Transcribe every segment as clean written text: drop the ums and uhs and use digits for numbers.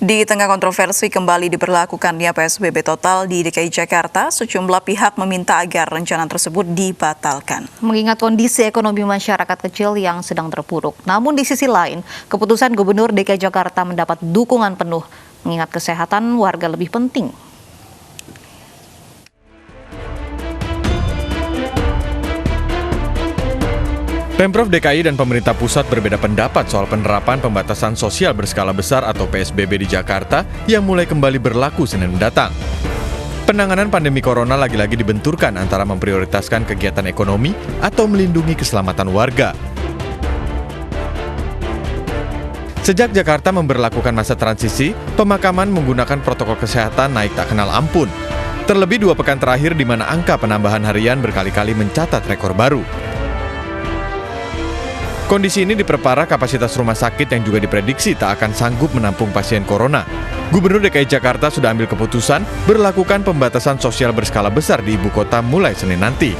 Di tengah kontroversi kembali diberlakukannya PSBB total di DKI Jakarta, sejumlah pihak meminta agar rencana tersebut dibatalkan. Mengingat kondisi ekonomi masyarakat kecil yang sedang terpuruk. Namun di sisi lain, keputusan Gubernur DKI Jakarta mendapat dukungan penuh, mengingat kesehatan warga lebih penting. Pemprov DKI dan pemerintah pusat berbeda pendapat soal penerapan pembatasan sosial berskala besar atau PSBB di Jakarta yang mulai kembali berlaku Senin mendatang. Penanganan pandemi corona lagi-lagi dibenturkan antara memprioritaskan kegiatan ekonomi atau melindungi keselamatan warga. Sejak Jakarta memberlakukan masa transisi, pemakaman menggunakan protokol kesehatan naik tak kenal ampun. Terlebih 2 pekan terakhir di mana angka penambahan harian berkali-kali mencatat rekor baru. Kondisi ini diperparah kapasitas rumah sakit yang juga diprediksi tak akan sanggup menampung pasien corona. Gubernur DKI Jakarta sudah ambil keputusan berlakukan pembatasan sosial berskala besar di ibu kota mulai Senin nanti.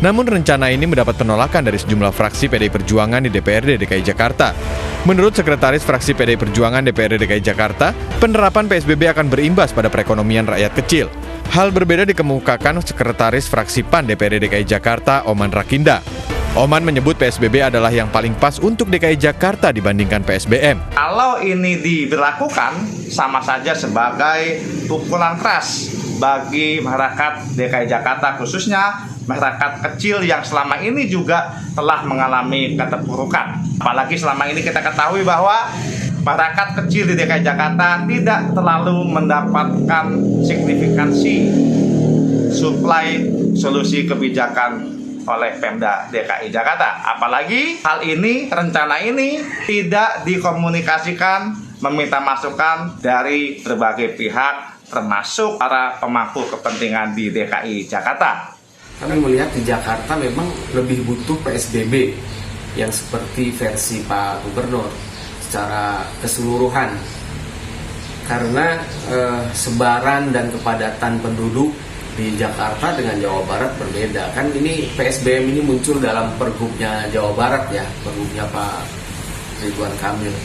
Namun rencana ini mendapat penolakan dari sejumlah fraksi PDI Perjuangan di DPRD DKI Jakarta. Menurut Sekretaris Fraksi PDI Perjuangan DPRD DKI Jakarta, penerapan PSBB akan berimbas pada perekonomian rakyat kecil. Hal berbeda dikemukakan Sekretaris Fraksi PAN DPRD DKI Jakarta, Oman Rakinda. Oman menyebut PSBB adalah yang paling pas untuk DKI Jakarta dibandingkan PSBM. Kalau ini diberlakukan, sama saja sebagai pukulan keras bagi masyarakat DKI Jakarta, khususnya masyarakat kecil yang selama ini juga telah mengalami keterpurukan. Apalagi selama ini kita ketahui bahwa masyarakat kecil di DKI Jakarta tidak terlalu mendapatkan signifikansi suplai solusi kebijakan oleh Pemda DKI Jakarta. Apalagi hal ini, rencana ini tidak dikomunikasikan, meminta masukan dari berbagai pihak, termasuk para pemangku kepentingan di DKI Jakarta. Kami melihat di Jakarta memang lebih butuh PSBB yang seperti versi Pak Gubernur secara keseluruhan, karena sebaran dan kepadatan penduduk di Jakarta dengan Jawa Barat berbeda. Kan ini PSBM ini muncul dalam pergubnya Jawa Barat ya, pergubnya Pak Ridwan Kamil.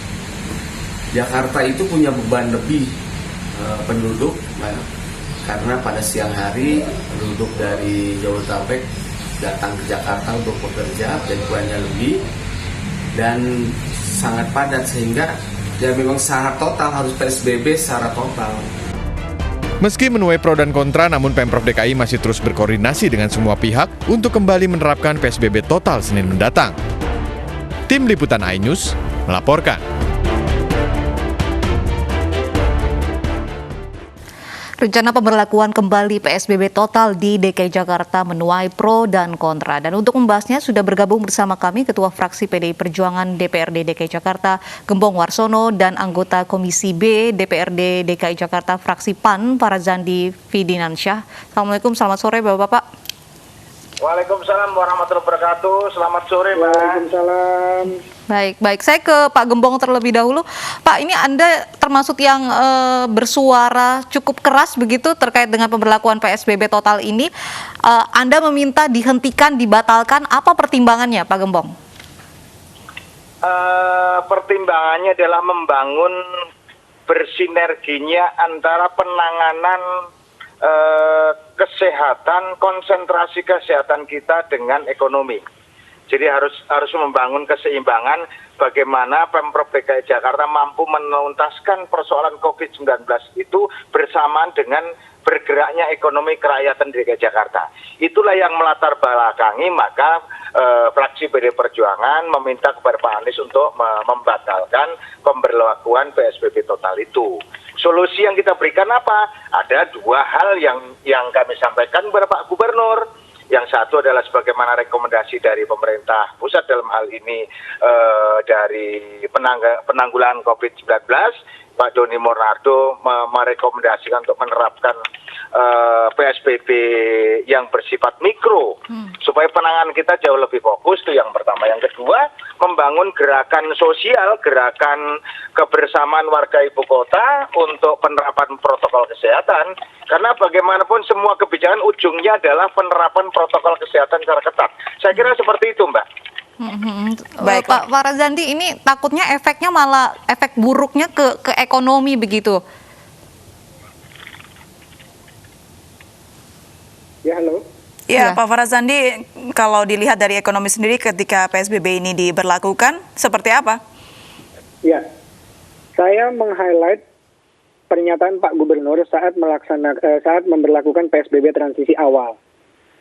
Jakarta itu punya beban lebih penduduk, karena pada siang hari penduduk dari Jabodetabek datang ke Jakarta untuk bekerja, jadwalnya lebih dan sangat padat, sehingga ya memang secara total harus PSBB secara total. Meski menuai pro dan kontra, namun Pemprov DKI masih terus berkoordinasi dengan semua pihak untuk kembali menerapkan PSBB total Senin mendatang. Tim Liputan iNews melaporkan. Rencana pemberlakuan kembali PSBB total di DKI Jakarta menuai pro dan kontra. Dan untuk membahasnya sudah bergabung bersama kami Ketua Fraksi PDI Perjuangan DPRD DKI Jakarta, Gembong Warsono, dan anggota Komisi B DPRD DKI Jakarta Fraksi PAN, Farazandi Fidinansyah. Assalamualaikum, selamat sore Bapak-Bapak. Waalaikumsalam warahmatullahi wabarakatuh. Selamat sore, Mbak. Waalaikumsalam. Baik. Saya ke Pak Gembong terlebih dahulu. Pak, ini Anda termasuk yang bersuara cukup keras begitu terkait dengan pemberlakuan PSBB total ini. Anda meminta dihentikan, dibatalkan. Apa pertimbangannya, Pak Gembong? Pertimbangannya adalah membangun bersinerginya antara penanganan kesehatan, konsentrasi kesehatan kita dengan ekonomi. Jadi harus membangun keseimbangan bagaimana Pemprov DKI Jakarta mampu menuntaskan persoalan COVID-19 itu bersamaan dengan bergeraknya ekonomi kerakyatan DKI Jakarta. Itulah yang melatar belakangi maka fraksi PDI Perjuangan meminta kepada Pak Anies untuk membatalkan pemberlakuan PSBB total itu. Solusi yang kita berikan apa? Ada 2 hal yang kami sampaikan kepada Pak Gubernur. Yang satu adalah sebagaimana rekomendasi dari pemerintah pusat dalam hal ini dari penanggulangan COVID-19, Pak Doni Monardo merekomendasikan untuk menerapkan PSBB yang bersifat mikro supaya penanganan kita jauh lebih fokus. Itu yang pertama. Yang kedua, membangun gerakan sosial, gerakan kebersamaan warga ibu kota untuk penerapan protokol kesehatan, karena bagaimanapun semua kebijakan ujungnya adalah penerapan protokol kesehatan secara ketat. Saya kira seperti itu, Mbak. Baik, Pak Farazandi, ini takutnya efeknya malah efek buruknya ke ekonomi begitu. Ya, halo. Ya. Ya, Pak Farazandi, kalau dilihat dari ekonomi sendiri ketika PSBB ini diberlakukan, seperti apa? Ya, saya meng-highlight pernyataan Pak Gubernur saat memberlakukan PSBB transisi awal.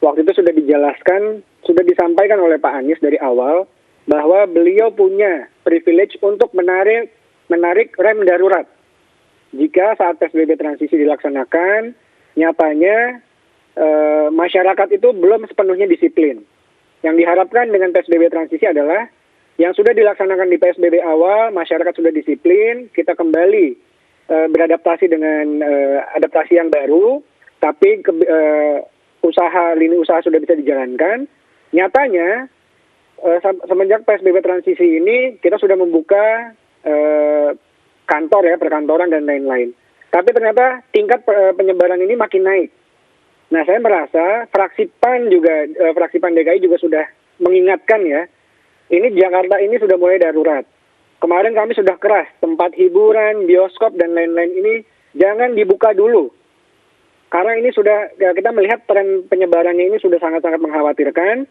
Waktu itu sudah dijelaskan, sudah disampaikan oleh Pak Anies dari awal bahwa beliau punya privilege untuk menarik rem darurat. Jika saat PSBB transisi dilaksanakan, nyatanya masyarakat itu belum sepenuhnya disiplin. Yang diharapkan dengan PSBB transisi adalah yang sudah dilaksanakan di PSBB awal, masyarakat sudah disiplin, kita kembali beradaptasi dengan adaptasi yang baru, tapi lini usaha sudah bisa dijalankan. Nyatanya semenjak PSBB transisi ini kita sudah membuka kantor ya, perkantoran dan lain-lain. Tapi ternyata tingkat penyebaran ini makin naik. Nah, saya merasa fraksi PAN DKI juga sudah mengingatkan ya, ini Jakarta ini sudah mulai darurat. Kemarin kami sudah keras, tempat hiburan, bioskop, dan lain-lain ini jangan dibuka dulu. Karena ini sudah, kita melihat tren penyebarannya ini sudah sangat-sangat mengkhawatirkan.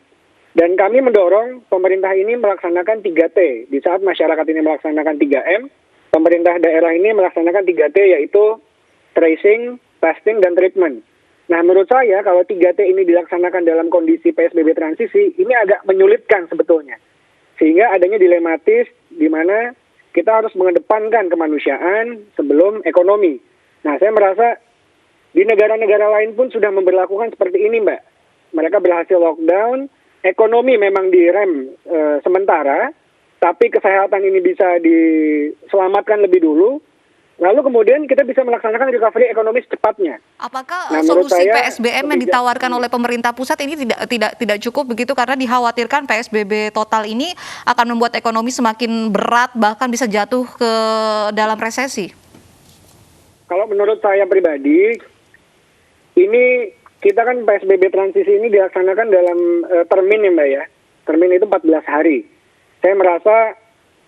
Dan kami mendorong pemerintah ini melaksanakan 3T. Di saat masyarakat ini melaksanakan 3M, pemerintah daerah ini melaksanakan 3T, yaitu tracing, testing, dan treatment. Nah, menurut saya kalau 3T ini dilaksanakan dalam kondisi PSBB transisi, ini agak menyulitkan sebetulnya. Sehingga adanya dilematis di mana kita harus mengedepankan kemanusiaan sebelum ekonomi. Nah, saya merasa di negara-negara lain pun sudah memberlakukan seperti ini, Mbak. Mereka berhasil lockdown, ekonomi memang direm sementara, tapi kesehatan ini bisa diselamatkan lebih dulu. Lalu kemudian kita bisa melaksanakan recovery ekonomi secepatnya. Apakah menurut solusi saya, PSBM yang ditawarkan oleh pemerintah pusat ini tidak cukup begitu, karena dikhawatirkan PSBB total ini akan membuat ekonomi semakin berat, bahkan bisa jatuh ke dalam resesi? Kalau menurut saya pribadi, ini kita kan PSBB transisi ini dilaksanakan dalam termin ya Mbak ya. Termin itu 14 hari. Saya merasa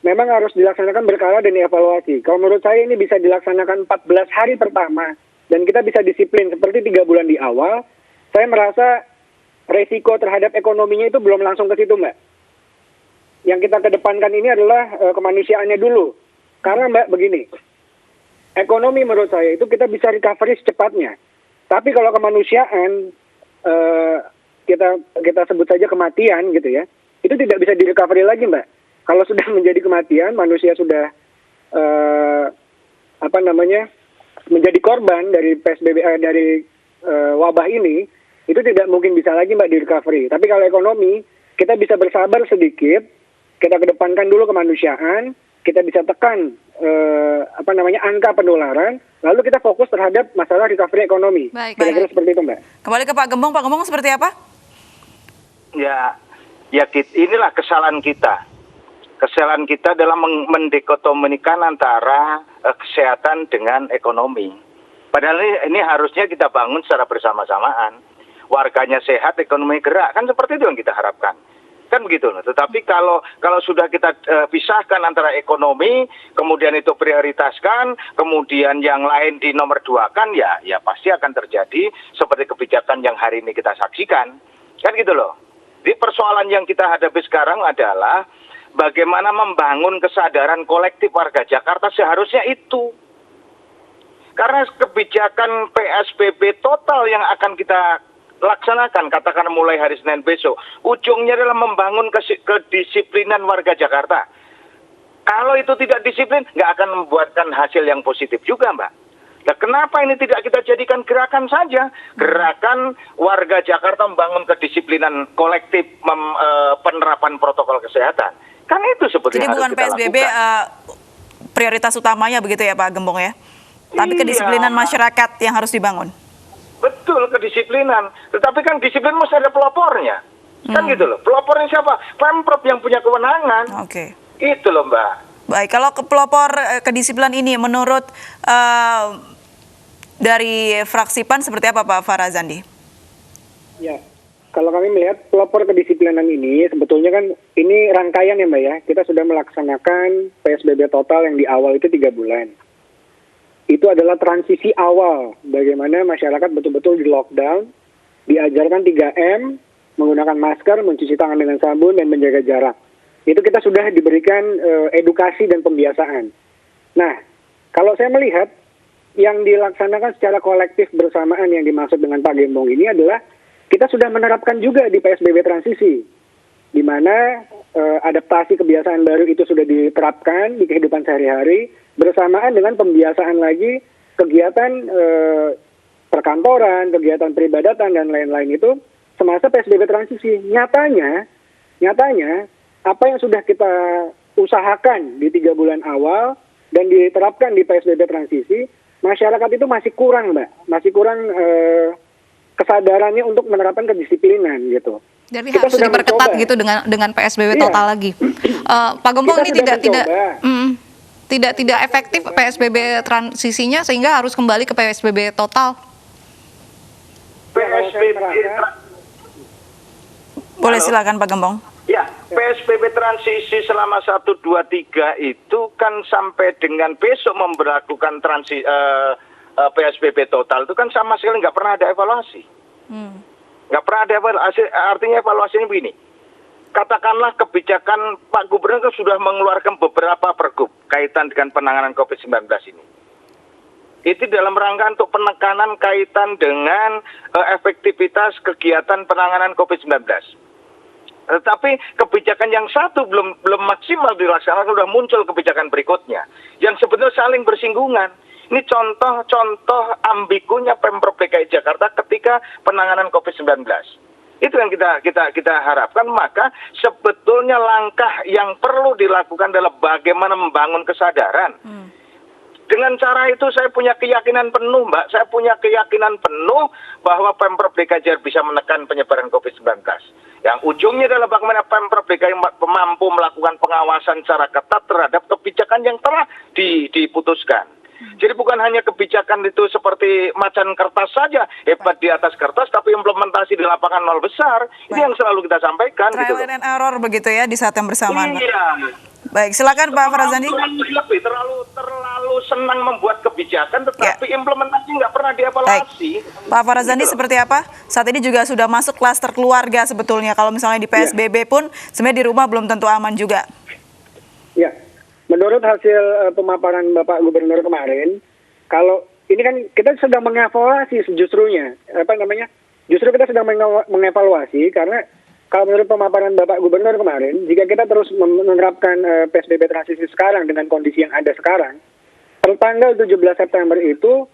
memang harus dilaksanakan berkala dan dievaluasi. Kalau menurut saya ini bisa dilaksanakan 14 hari pertama dan kita bisa disiplin seperti 3 bulan di awal. Saya merasa resiko terhadap ekonominya itu belum langsung ke situ, Mbak. Yang kita kedepankan ini adalah kemanusiaannya dulu. Karena Mbak begini, ekonomi menurut saya itu kita bisa recovery secepatnya. Tapi kalau kemanusiaan, kita sebut saja kematian gitu ya, itu tidak bisa di-recovery lagi, Mbak. Kalau sudah menjadi kematian, manusia sudah menjadi korban dari PSBB dari wabah ini, itu tidak mungkin bisa lagi Mbak di recovery. Tapi kalau ekonomi, kita bisa bersabar sedikit, kita kedepankan dulu kemanusiaan, kita bisa tekan angka penularan, lalu kita fokus terhadap masalah recovery ekonomi. Kira-kira seperti itu, Mbak. Kembali ke Pak Gembong seperti apa? Ya inilah kesalahan kita. Kesalahan kita dalam mendikotomikan antara kesehatan dengan ekonomi. Padahal ini harusnya kita bangun secara bersama-samaan. Warganya sehat, ekonomi gerak. Kan seperti itu yang kita harapkan. Kan begitu loh. Tetapi kalau sudah kita pisahkan antara ekonomi, kemudian itu prioritaskan, kemudian yang lain di nomor 2 kan, ya pasti akan terjadi seperti kebijakan yang hari ini kita saksikan. Kan gitu loh. Jadi persoalan yang kita hadapi sekarang adalah bagaimana membangun kesadaran kolektif warga Jakarta seharusnya itu. Karena kebijakan PSBB total yang akan kita laksanakan, katakan mulai hari Senin besok, ujungnya adalah membangun kedisiplinan warga Jakarta. Kalau itu tidak disiplin, nggak akan membuatkan hasil yang positif juga, Mbak. Nah, kenapa ini tidak kita jadikan gerakan saja? Gerakan warga Jakarta membangun kedisiplinan kolektif penerapan protokol kesehatan. Kan itu sebetulnya. Jadi bukan PSBB prioritas utamanya begitu ya Pak Gembong ya? Tapi kedisiplinan masyarakat yang harus dibangun. Betul, kedisiplinan. Tetapi kan disiplin mesti ada pelopornya. Kan gitu loh. Pelopornya siapa? Pemprov yang punya kewenangan. Oke. Itu loh, Mbak. Baik, kalau pelopor kedisiplinan ini menurut dari fraksi PAN seperti apa Pak Farazandi? Ya, kalau kami melihat pelopor kedisiplinan ini sebetulnya kan ini rangkaian ya Mbak ya. Kita sudah melaksanakan PSBB total yang di awal itu 3 bulan. Itu adalah transisi awal bagaimana masyarakat betul-betul di lockdown, diajarkan 3M, menggunakan masker, mencuci tangan dengan sabun, dan menjaga jarak. Itu kita sudah diberikan edukasi dan pembiasaan. Nah, kalau saya melihat yang dilaksanakan secara kolektif bersamaan yang dimaksud dengan Pak Gembong ini adalah kita sudah menerapkan juga di PSBB transisi, di mana adaptasi kebiasaan baru itu sudah diterapkan di kehidupan sehari-hari, bersamaan dengan pembiasaan lagi kegiatan perkantoran, kegiatan peribadatan, dan lain-lain itu semasa PSBB transisi. Nyatanya, apa yang sudah kita usahakan di 3 bulan awal dan diterapkan di PSBB transisi, masyarakat itu masih kurang, Mbak. Masih kurang kesadarannya untuk menerapkan kedisiplinan gitu. Jadi Kita harus sudah diperketat mencoba. gitu dengan PSBB Iya. total lagi. Pak Gembong, Kita ini sudah tidak efektif PSBB transisinya sehingga harus kembali ke PSBB total. PSBB Boleh silakan Pak Gembong. Ya, PSBB transisi selama 1, 2, 3 itu kan sampai dengan besok memberlakukan PSBB total itu kan sama sekali nggak pernah ada evaluasi. Nggak pernah ada evaluasi, artinya evaluasinya begini. Katakanlah kebijakan Pak Gubernur itu sudah mengeluarkan beberapa pergub kaitan dengan penanganan COVID-19 ini. Itu dalam rangka untuk penekanan kaitan dengan efektivitas kegiatan penanganan COVID-19. Tetapi kebijakan yang satu belum maksimal dilaksanakan, sudah muncul kebijakan berikutnya yang sebenarnya saling bersinggungan. Ini contoh ambigunya Pemprov DKI Jakarta ketika penanganan COVID-19. Itu yang kita harapkan. Maka sebetulnya langkah yang perlu dilakukan adalah bagaimana membangun kesadaran. Dengan cara itu saya punya keyakinan penuh, Mbak. Saya punya keyakinan penuh bahwa Pemprov DKI Jakarta bisa menekan penyebaran COVID-19. Yang ujungnya adalah bagaimana Pemprov DKI mampu melakukan pengawasan secara ketat terhadap kebijakan yang telah diputuskan. Jadi bukan hanya kebijakan itu seperti macan kertas saja, hebat di atas kertas, tapi implementasi di lapangan nol besar. Ini yang selalu kita sampaikan. Trial gitu. and error begitu ya di saat yang bersamaan. Iya. Baik, silakan Pak Farazandi. Terlalu senang membuat kebijakan, tetapi implementasi nggak pernah dievaluasi. Pak Farazandi Gitu. seperti apa? Saat ini juga sudah masuk klaster keluarga sebetulnya. Kalau misalnya di PSBB pun sebenarnya di rumah belum tentu aman juga. Ya, menurut hasil pemaparan Bapak Gubernur kemarin, kalau ini kan kita sedang mengevaluasi justrunya, justru kita sedang mengevaluasi karena kalau menurut pemaparan Bapak Gubernur kemarin, jika kita terus menerapkan PSBB transisi sekarang dengan kondisi yang ada sekarang, pertanggal 17 September itu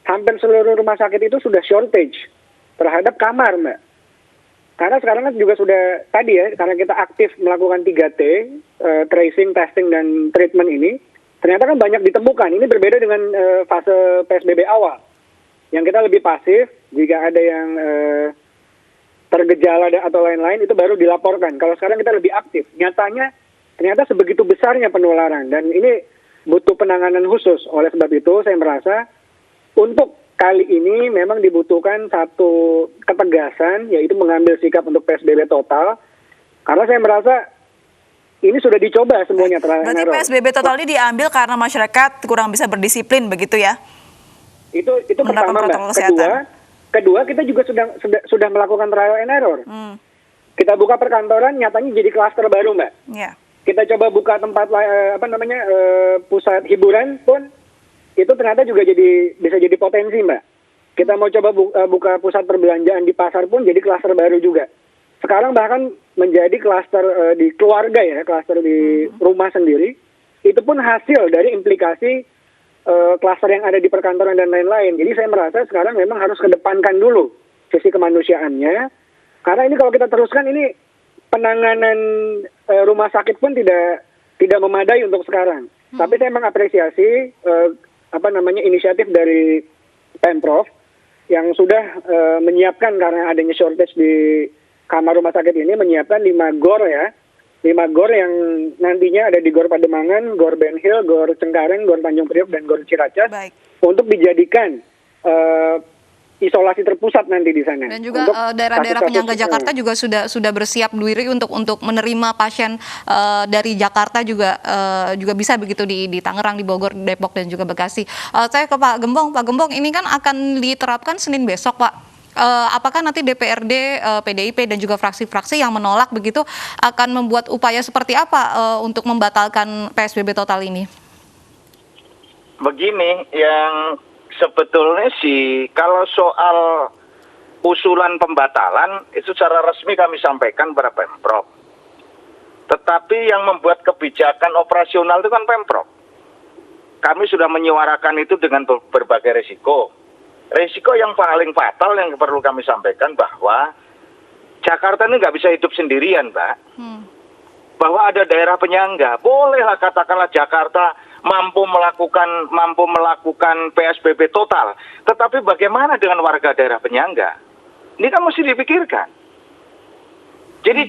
hampir seluruh rumah sakit itu sudah shortage terhadap kamar, Mbak. Karena sekarang kan juga sudah tadi ya, karena kita aktif melakukan 3T, tracing, testing, dan treatment ini, ternyata kan banyak ditemukan. Ini berbeda dengan fase PSBB awal. Yang kita lebih pasif, jika ada yang tergejala atau lain-lain, itu baru dilaporkan. Kalau sekarang kita lebih aktif. Nyatanya, ternyata sebegitu besarnya penularan. Dan ini butuh penanganan khusus. Oleh sebab itu, saya merasa untuk kali ini memang dibutuhkan satu ketegasan, yaitu mengambil sikap untuk PSBB total. Karena saya merasa ini sudah dicoba semuanya. Berarti PSBB total ini diambil karena masyarakat kurang bisa berdisiplin begitu ya? Itu Menerapkan pertama, protokol Mbak. kesehatan. Kedua, kita juga sudah melakukan trial and error. Kita buka perkantoran, nyatanya jadi klaster baru, Mbak. Ya. Kita coba buka tempat pusat hiburan pun itu ternyata juga bisa jadi potensi, Mbak. Kita mau coba buka pusat perbelanjaan di pasar pun jadi klaster baru juga. Sekarang bahkan menjadi klaster di keluarga ya, klaster di rumah sendiri. Itu pun hasil dari implikasi klaster yang ada di perkantoran dan lain-lain. Jadi saya merasa sekarang memang harus kedepankan dulu sisi kemanusiaannya. Karena ini kalau kita teruskan ini penanganan rumah sakit pun tidak memadai untuk sekarang. Tapi saya mengapresiasi inisiatif dari Pemprov yang sudah menyiapkan karena adanya shortage di kamar rumah sakit ini, menyiapkan 5 GOR ya. 5 GOR yang nantinya ada di GOR Pademangan, GOR Ben Hill, GOR Cengkareng, GOR Tanjung Priok, dan GOR Ciracas. Baik. Untuk dijadikan isolasi terpusat nanti di sana. Dan juga Untuk daerah-daerah kasus-kasus, penyangga Jakarta juga sudah bersiap diri untuk menerima pasien dari Jakarta juga bisa begitu di Tangerang, di Bogor, Depok dan juga Bekasi. Saya ke Pak Gembong. Pak Gembong, ini kan akan diterapkan Senin besok, Pak. Apakah nanti DPRD, PDIP dan juga fraksi-fraksi yang menolak begitu akan membuat upaya seperti apa untuk membatalkan PSBB total ini? Begini, yang sebetulnya sih kalau soal usulan pembatalan itu secara resmi kami sampaikan pada Pemprov. Tetapi yang membuat kebijakan operasional itu kan Pemprov. Kami sudah menyuarakan itu dengan berbagai risiko. Risiko yang paling fatal yang perlu kami sampaikan bahwa Jakarta ini nggak bisa hidup sendirian, Mbak. Bahwa ada daerah penyangga, bolehlah katakanlah Jakarta mampu melakukan PSBB total. Tetapi bagaimana dengan warga daerah penyangga? Ini kan mesti dipikirkan. Jadi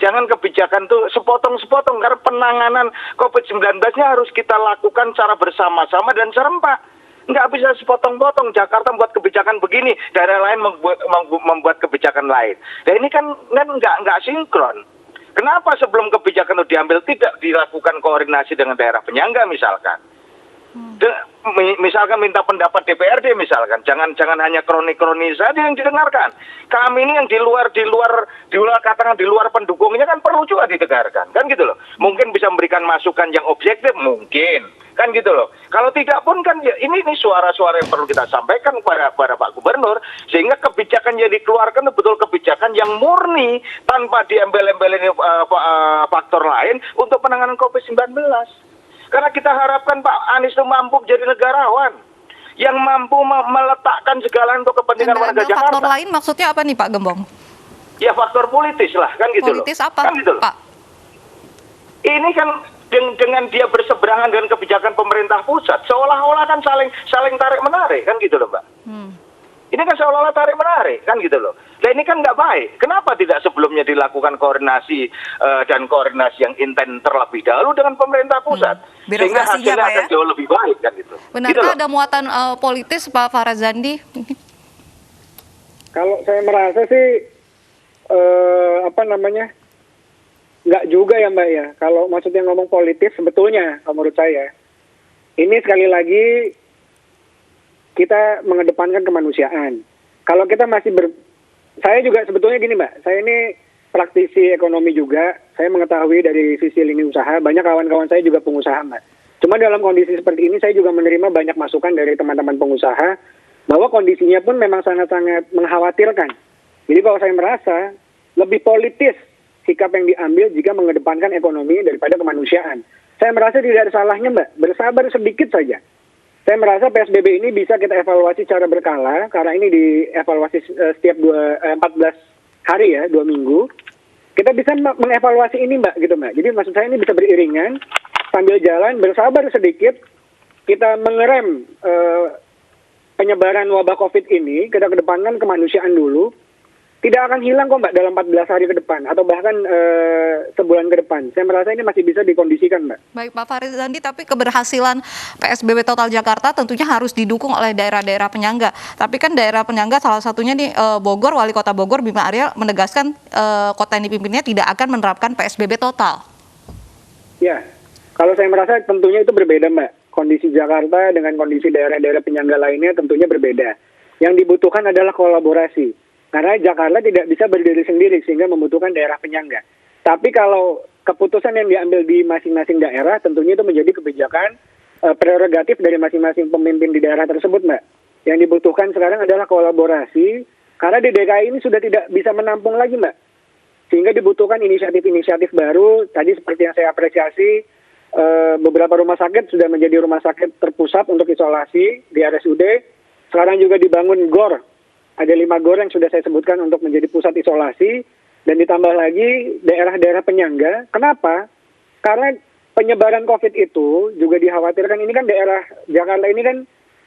jangan kebijakan itu sepotong-sepotong karena penanganan COVID-19-nya harus kita lakukan secara bersama-sama dan serempak. Nggak bisa sepotong-potong. Jakarta membuat kebijakan begini, daerah lain membuat kebijakan lain. Dan ini kan nggak sinkron. Kenapa sebelum kebijakan itu diambil tidak dilakukan koordinasi dengan daerah penyangga misalkan? Misalkan minta pendapat DPRD misalkan, jangan hanya kroni-kroni saja yang didengarkan. Kami ini yang di luar katakan di luar pendukungnya kan perlu juga didengarkan, kan gitu loh. Mungkin bisa memberikan masukan yang objektif mungkin, kan gitu loh. Kalau tidak pun kan ya, ini suara-suara yang perlu kita sampaikan kepada Pak Gubernur sehingga kebijakan yang dikeluarkan betul kebijakan yang murni tanpa diembel-embelin faktor lain untuk penanganan COVID-19. Karena kita harapkan Pak Anies itu mampu menjadi negarawan yang mampu meletakkan segala untuk kepentingan warga Jakarta. Faktor lain maksudnya apa nih Pak Gembong? Ya faktor politis lah, kan gitu politis loh. Apa, kan gitu loh. Pak? Ini kan dengan dia berseberangan dengan kebijakan pemerintah pusat, seolah-olah kan saling tarik-menarik, kan gitu loh Mbak. Ini kan seolah-olah tarik-menarik, kan gitu loh. Nah ini kan nggak baik. Kenapa tidak sebelumnya dilakukan koordinasi dan koordinasi yang intens terlebih dahulu dengan pemerintah pusat? Sehingga hasilnya Pak, ya? akan jauh lebih baik, kan gitu. Benarkah ada muatan politis Pak Farazandi? Kalau saya merasa sih nggak juga ya Mbak ya. Kalau maksudnya ngomong politis sebetulnya menurut saya ini sekali lagi kita mengedepankan kemanusiaan. Kalau kita saya juga sebetulnya gini Mbak, saya ini praktisi ekonomi juga, saya mengetahui dari sisi lini usaha, banyak kawan-kawan saya juga pengusaha Mbak. Cuma dalam kondisi seperti ini saya juga menerima banyak masukan dari teman-teman pengusaha bahwa kondisinya pun memang sangat-sangat mengkhawatirkan. Jadi kalau saya merasa lebih politis sikap yang diambil jika mengedepankan ekonomi daripada kemanusiaan. Saya merasa tidak ada salahnya Mbak, bersabar sedikit saja. Saya merasa PSBB ini bisa kita evaluasi secara berkala, karena ini dievaluasi setiap 14 hari ya, 2 minggu. Kita bisa mengevaluasi ini Mbak, gitu Mbak. Jadi maksud saya ini bisa beriringan, sambil jalan, bersabar sedikit, kita mengerem penyebaran wabah COVID ini, kita kedepankan kemanusiaan dulu. Tidak akan hilang kok Mbak dalam 14 hari ke depan atau bahkan sebulan ke depan. Saya merasa ini masih bisa dikondisikan Mbak. Baik Pak Farizandi, tapi keberhasilan PSBB total Jakarta tentunya harus didukung oleh daerah-daerah penyangga. Tapi kan daerah penyangga salah satunya nih Bogor, Wali Kota Bogor Bima Arya menegaskan kota yang dipimpinnya tidak akan menerapkan PSBB total. Ya, kalau saya merasa tentunya itu berbeda Mbak. Kondisi Jakarta dengan kondisi daerah-daerah penyangga lainnya tentunya berbeda. Yang dibutuhkan adalah kolaborasi. Karena Jakarta tidak bisa berdiri sendiri sehingga membutuhkan daerah penyangga. Tapi kalau keputusan yang diambil di masing-masing daerah tentunya itu menjadi kebijakan prerogatif dari masing-masing pemimpin di daerah tersebut Mbak. Yang dibutuhkan sekarang adalah kolaborasi karena di DKI ini sudah tidak bisa menampung lagi Mbak. Sehingga dibutuhkan inisiatif-inisiatif baru. Tadi seperti yang saya apresiasi beberapa rumah sakit sudah menjadi rumah sakit terpusat untuk isolasi di RSUD. Sekarang juga dibangun GOR. Ada 5 GOR yang sudah saya sebutkan untuk menjadi pusat isolasi. Dan ditambah lagi daerah-daerah penyangga. Kenapa? Karena penyebaran COVID itu juga dikhawatirkan. Ini kan daerah Jakarta ini kan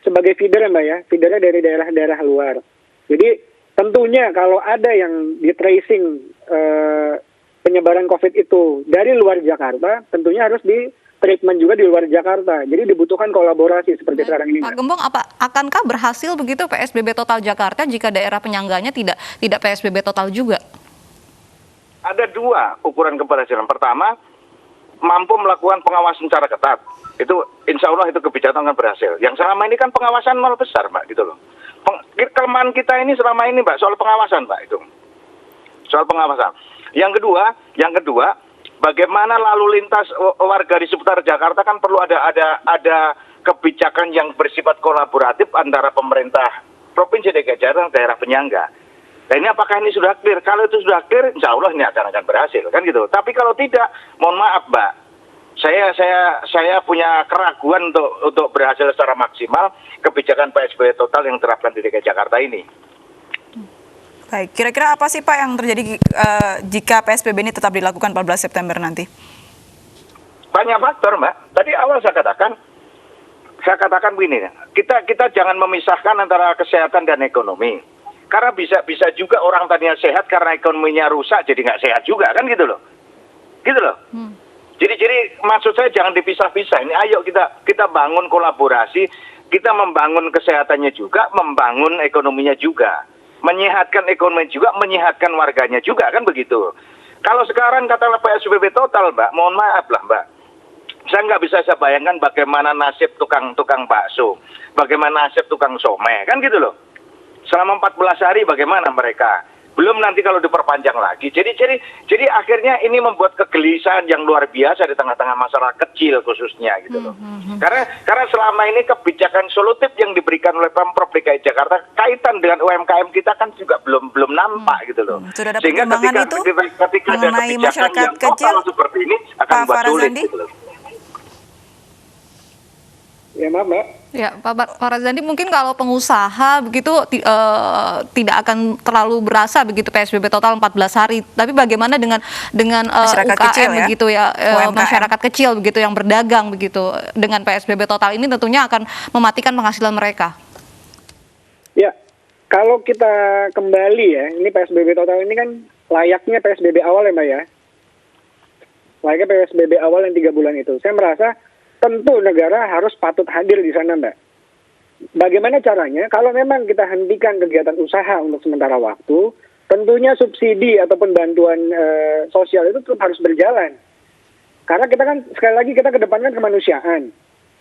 sebagai feeder ya Mbak ya. Feedernya dari daerah-daerah luar. Jadi tentunya kalau ada yang di tracing penyebaran COVID itu dari luar Jakarta, tentunya harus treatment juga di luar Jakarta. Jadi dibutuhkan kolaborasi seperti sekarang ini. Pak Gembong, akankah berhasil begitu PSBB total Jakarta jika daerah penyangganya tidak PSBB total juga? Ada dua ukuran keberhasilan. Pertama, mampu melakukan pengawasan secara ketat. Itu insya Allah itu kebijakan akan berhasil. Yang selama ini kan pengawasan nol besar, Mbak, gitu loh. Kelemahan kita ini selama ini, Mbak, soal pengawasan, Mbak, itu. Soal pengawasan. Yang kedua, bagaimana lalu lintas warga di seputar Jakarta kan perlu ada kebijakan yang bersifat kolaboratif antara pemerintah Provinsi DKI Jakarta dan daerah penyangga. Nah ini apakah ini sudah clear? Kalau itu sudah clear, insya Allah ini akan berhasil, kan gitu. Tapi kalau tidak, mohon maaf, Mbak, saya punya keraguan untuk berhasil secara maksimal kebijakan PSBB total yang diterapkan di DKI Jakarta ini. Baik, kira-kira apa sih Pak yang terjadi jika PSBB ini tetap dilakukan 14 September nanti? Banyak faktor, Mbak. Tadi awal saya katakan begini, kita jangan memisahkan antara kesehatan dan ekonomi. Karena bisa juga orang tadinya sehat karena ekonominya rusak jadi nggak sehat juga, kan gitu loh. Gitu loh. Jadi maksud saya jangan dipisah-pisah. Ini ayo kita bangun kolaborasi, kita membangun kesehatannya juga, membangun ekonominya juga. Menyehatkan ekonomi juga, menyehatkan warganya juga, kan begitu. Kalau sekarang katakanlah PSBB total, Mbak, mohon maaf lah, Mbak. Saya nggak bisa bayangkan bagaimana nasib tukang bakso, bagaimana nasib tukang somai, kan gitu loh. Selama 14 hari bagaimana mereka? Belum nanti kalau diperpanjang lagi. Jadi akhirnya ini membuat kegelisahan yang luar biasa di tengah-tengah masyarakat kecil khususnya gitu loh. Karena selama ini kebijakan solutif yang diberikan oleh Pemprov DKI Jakarta kaitan dengan UMKM kita kan juga belum nampak gitu loh. Sudah ada Sehingga pertimbangan ketika ada mengenai kebijakan masyarakat yang kecil, total seperti ini akan Pak buat sulit Farazandi? gitu loh. Ya maaf, Mbak. Ya, Pak Razandi, mungkin kalau pengusaha begitu tidak akan terlalu berasa begitu PSBB total 14 hari. Tapi bagaimana dengan Masyarakat UKM kecil ya? begitu ya, UMKM. masyarakat kecil begitu yang berdagang begitu dengan PSBB total ini tentunya akan mematikan penghasilan mereka. Ya, kalau kita kembali ya, ini PSBB total ini kan layaknya PSBB awal ya, Mbak ya. Layaknya PSBB awal yang 3 bulan itu. Saya merasa tentu negara harus patut hadir di sana, Mbak. Bagaimana caranya? Kalau memang kita hentikan kegiatan usaha untuk sementara waktu, tentunya subsidi ataupun bantuan sosial itu tetap harus berjalan. Karena kita kan, sekali lagi kita kedepankan kemanusiaan.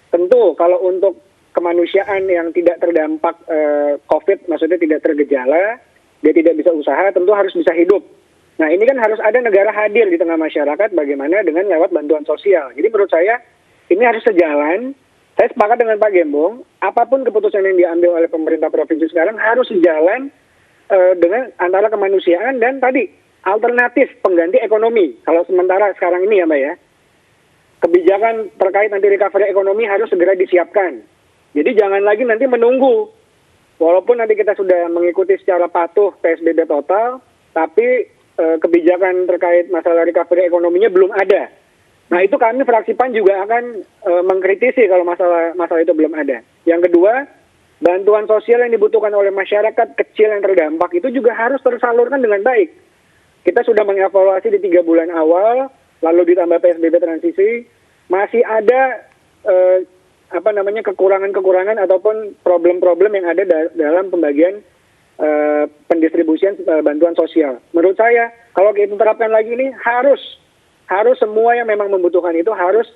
Tentu kalau untuk kemanusiaan yang tidak terdampak COVID, maksudnya tidak tergejala, dia tidak bisa usaha, tentu harus bisa hidup. Nah ini kan harus ada negara hadir di tengah masyarakat, bagaimana dengan lewat bantuan sosial. Jadi menurut saya, ini harus sejalan. Saya sepakat dengan Pak Gembong, apapun keputusan yang diambil oleh pemerintah provinsi sekarang harus sejalan dengan antara kemanusiaan dan tadi alternatif pengganti ekonomi. Kalau sementara sekarang ini ya Mbak ya, kebijakan terkait nanti recovery ekonomi harus segera disiapkan. Jadi jangan lagi nanti menunggu. Walaupun nanti kita sudah mengikuti secara patuh PSBB total, tapi kebijakan terkait masalah recovery ekonominya belum ada. Nah itu kami fraksi PAN juga akan mengkritisi kalau masalah itu belum ada. Yang kedua, bantuan sosial yang dibutuhkan oleh masyarakat kecil yang terdampak itu juga harus tersalurkan dengan baik. Kita sudah mengevaluasi di 3 bulan awal, lalu ditambah PSBB transisi, masih ada kekurangan-kekurangan ataupun problem-problem yang ada dalam pembagian pendistribusian bantuan sosial. Menurut saya, kalau kita terapkan lagi ini harus semua yang memang membutuhkan itu harus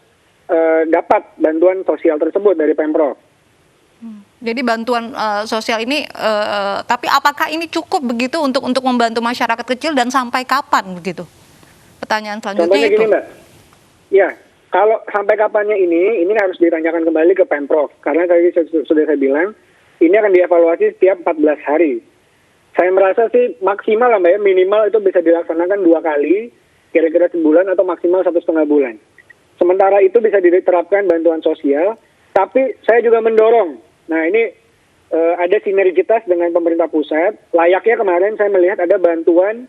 dapat bantuan sosial tersebut dari Pemprov. Jadi bantuan sosial ini, tapi apakah ini cukup begitu untuk membantu masyarakat kecil dan sampai kapan begitu? Pertanyaan selanjutnya Contohnya itu. gini, Mbak. Ya, kalau sampai kapannya ini harus ditanyakan kembali ke Pemprov. Karena tadi sudah saya bilang, ini akan dievaluasi setiap 14 hari. Saya merasa sih maksimal lah Mbak ya, minimal itu bisa dilaksanakan 2 kali, kira-kira sebulan atau maksimal 1,5 bulan. Sementara itu bisa diterapkan bantuan sosial, tapi saya juga mendorong. Nah ini ada sinergitas dengan pemerintah pusat. Layaknya kemarin saya melihat ada bantuan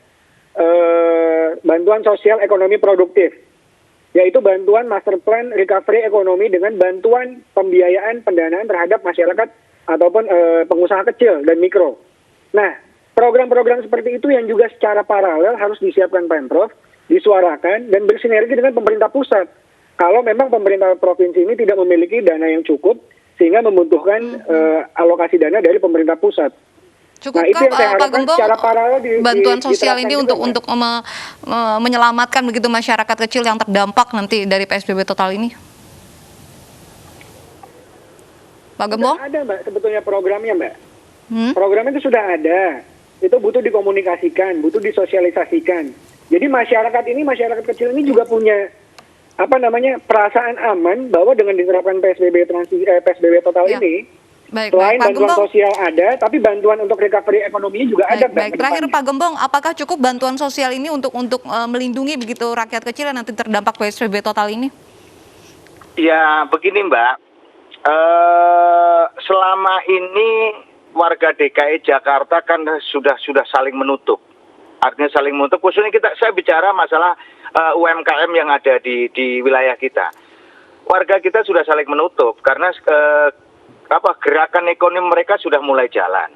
sosial ekonomi produktif, yaitu bantuan master plan recovery ekonomi dengan bantuan pembiayaan pendanaan terhadap masyarakat ataupun pengusaha kecil dan mikro. Nah program-program seperti itu yang juga secara paralel harus disiapkan Pemprov, disuarakan dan bersinergi dengan pemerintah pusat. kalau memang pemerintah provinsi ini tidak memiliki dana yang cukup sehingga membutuhkan alokasi dana dari pemerintah pusat. Cukupkah Nah, itu yang saya Pak harapkan Gembong secara paralel bantuan sosial diterapkan ini juga, untuk Mbak. menyelamatkan begitu masyarakat kecil yang terdampak nanti dari PSBB total ini? Pak Gembong? Sudah ada Mbak sebetulnya programnya Mbak. Hmm? Program itu sudah ada. Itu butuh dikomunikasikan, butuh disosialisasikan. Jadi masyarakat kecil ini juga punya perasaan aman bahwa dengan diterapkan PSBB total Ya. ini, Baik, selain Pak bantuan Gembong. sosial ada, tapi bantuan untuk recovery ekonominya juga ada. Mbak, Baik. ke Terakhir depannya. Pak Gembong, apakah cukup bantuan sosial ini untuk melindungi begitu rakyat kecil yang nanti terdampak PSBB total ini? Ya, begini Mbak. Selama ini warga DKI Jakarta kan sudah saling menutup. Artinya saling menutup. Khususnya saya bicara masalah UMKM yang ada di wilayah kita. Warga kita sudah saling menutup karena gerakan ekonomi mereka sudah mulai jalan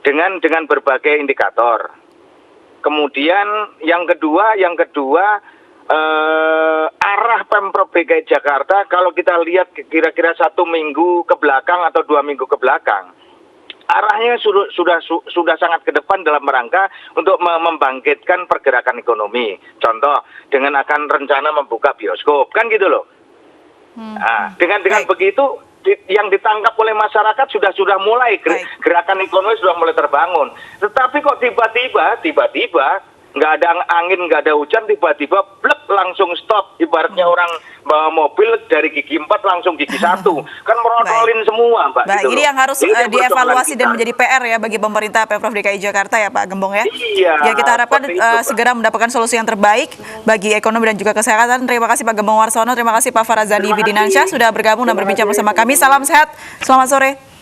dengan berbagai indikator. Kemudian yang kedua arah Pemprov DKI Jakarta kalau kita lihat kira-kira 1 minggu ke belakang atau 2 minggu ke belakang, arahnya sudah sangat ke depan dalam rangka untuk membangkitkan pergerakan ekonomi. Contoh dengan akan rencana membuka bioskop, kan gitu loh. Nah, dengan begitu yang ditangkap oleh masyarakat sudah mulai gerakan ekonomi sudah mulai terbangun. Tetapi kok tiba-tiba nggak ada angin, nggak ada hujan, tiba-tiba blek langsung stop. Ibaratnya orang bawa mobil dari gigi 4 langsung gigi 1. Kan merotolin semua, Mbak. Baik, gitu ini loh. yang harus Ini dievaluasi persoalan dan kita. menjadi PR ya bagi pemerintah Pemprov DKI Jakarta ya Pak Gembong ya. Iya, Ya kita harapkan seperti itu, Mbak. segera mendapatkan solusi yang terbaik bagi ekonomi dan juga kesehatan. Terima kasih Pak Gembong Warsono, terima kasih Pak Farazani Terima kasih. Widinansyah sudah bergabung dan Terima berbincang kasih. bersama kami. Salam sehat, selamat sore.